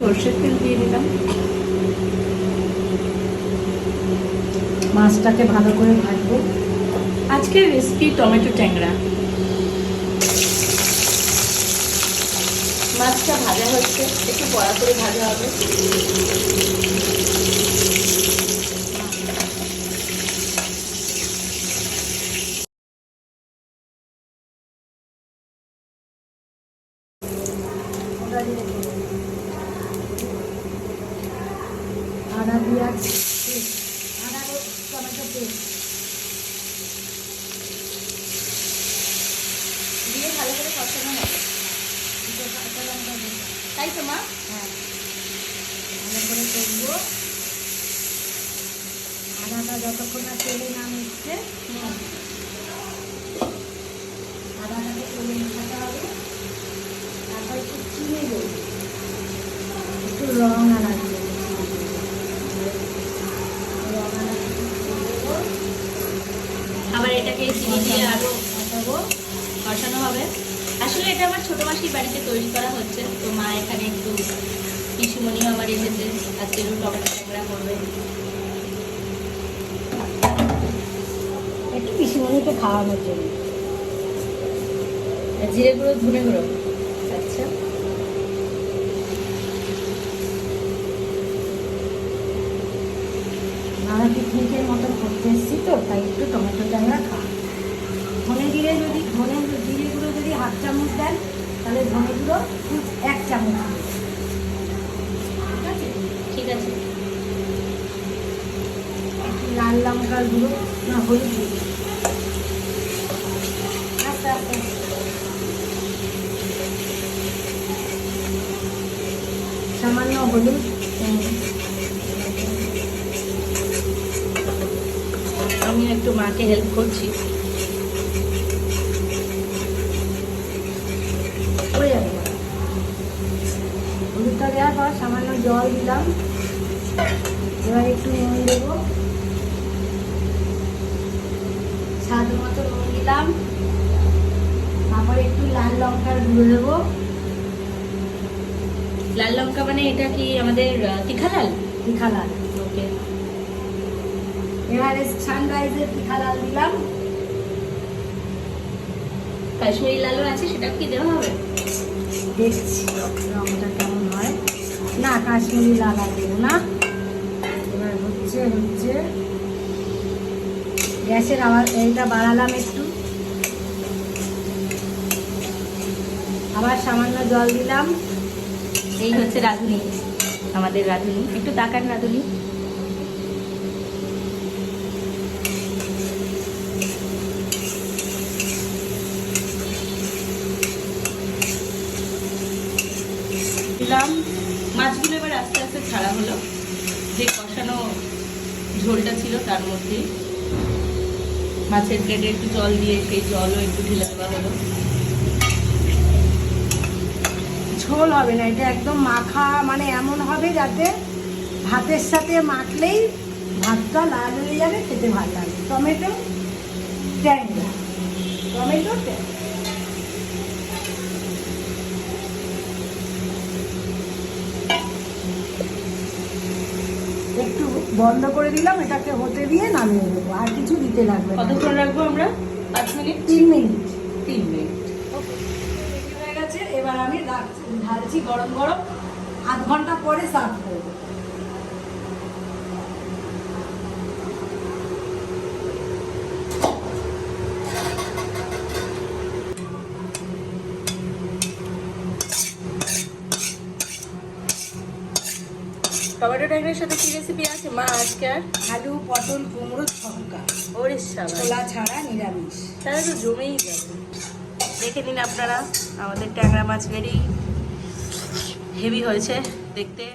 সরষের তেল দিয়ে দিলাম। মাছটাকে ভালো করে ভাজবো। আজকের রেসিপি টমেটো ট্যাংরা। মাছটা ভাজা হচ্ছে, একটু কড়া করে ভাজা হবে। আদা পেঁয়াজ আদা টমেটো পেস্ট দিয়ে ভালো করে কষানো হবে, তাই তো মা? হ্যাঁ, ভালো করে করবো। আদাটা যতক্ষণ না তেলে না মিশছে আদাটাকে তেলে মেশাতে হবে। তারপর একটু চিনি দেবো, একটু রং আনা দিয়ে আবার এটাকে চিনি দিয়ে আরো কষানো হবে। আসলে এটা আমার ছোট মাসির বাড়িতে তৈরি করা হচ্ছে, তো মা এখানে একটু পিসিমণিও আমার এসেছে, আজকে একটু টমেটো ট্যাংরা করবে। একটু পিসিমণিকে খাওয়ানোর জন্য। জিরে গুঁড়ো ধনে গুঁড়ো, আচ্ছা। আমরা পিকনিকের মতো করতে এসেছি তো, তাই একটু টমেটো ট্যাংরা খাওয়া। ধনে জিরে গুঁড়ো যদি 1/2 চামচ দেন, তাহলে ধনে গুঁড়ো 1 চামচ দেন। ঠিক আছে, ঠিক আছে। একটু লাল লঙ্কার গুঁড়ো, না হলুদ গুঁড়ো, আস্তে আস্তে সামান্য হলুদ, আমি একটু মাকে হেল্প করছি। হয়ে যাবে। হলুদটা দেওয়ার পর সামান্য জল দিলাম। এবার একটু নুন দেবো, স্বাদ মতো নুন দিলাম। তারপরে একটু লাল লঙ্কার গুঁড়ো দেবো। লাল লঙ্কা মানে এটা কি আমাদের তীখা লাল? তীখা লাল। ওকে। এবারে সানরাইজের তীখা লাল দিলাম। কাশ্মীরি লালও আছে, সেটা কি দেওয়া হবে? দেখছি রঙটা কেমন হয়। না, কাশ্মীরি লাল আর দেবো না। এবার হচ্ছে গ্যাসের আওয়াজ এইটা বাড়ালাম একটু। আবার সামান্য জল দিলাম। এই হচ্ছে রাঁধুনি, আমাদের রাঁধুনি। একটু তাকান রাঁধুনি। দিলাম মাছগুলো, এবার আস্তে আস্তে ছাড়া হলো। যে কষানো ঝোলটা ছিল তার মধ্যে মাছের পেটে একটু জল দিয়ে সেই জলও একটু ঢেলে দেওয়া হলো। ঝোল হবে না, এটা একদম মাখা, মানে এমন হবে যাতে ভাতের সাথে মাখলেই ভাতটা লাল হয়ে যাবে, খেতে ভালো লাগে। টমেটো ট্যাংরা, টমেটো ট্যাংরা। একটু বন্ধ করে দিলাম, এটাকে হতে দিয়ে নামিয়ে দেবো। আর কিছু দিতে লাগবে না। কতক্ষণ রাখবো আমরা? 5 মিনিট? 3 মিনিট। 3 মিনিট। রেডি হয়ে গেছে। এবার আমি ঢালছি গরম গরম। 1/2 ঘন্টা পরে সার্ভ করবো। টমেটো ট্যাংরার সাথে কি রেসিপি আছে মা আজকে? আর আলু পটল কুমড়ো ছক্কা, ওরে শাবাশ, ছোলা ছাড়া নিরামিষ। তাহলে তো জমেই যাবে। দেখে নিন আপনারা, আমাদের ট্যাংরা মাছ রেডি। হেভি হয়েছে দেখতে।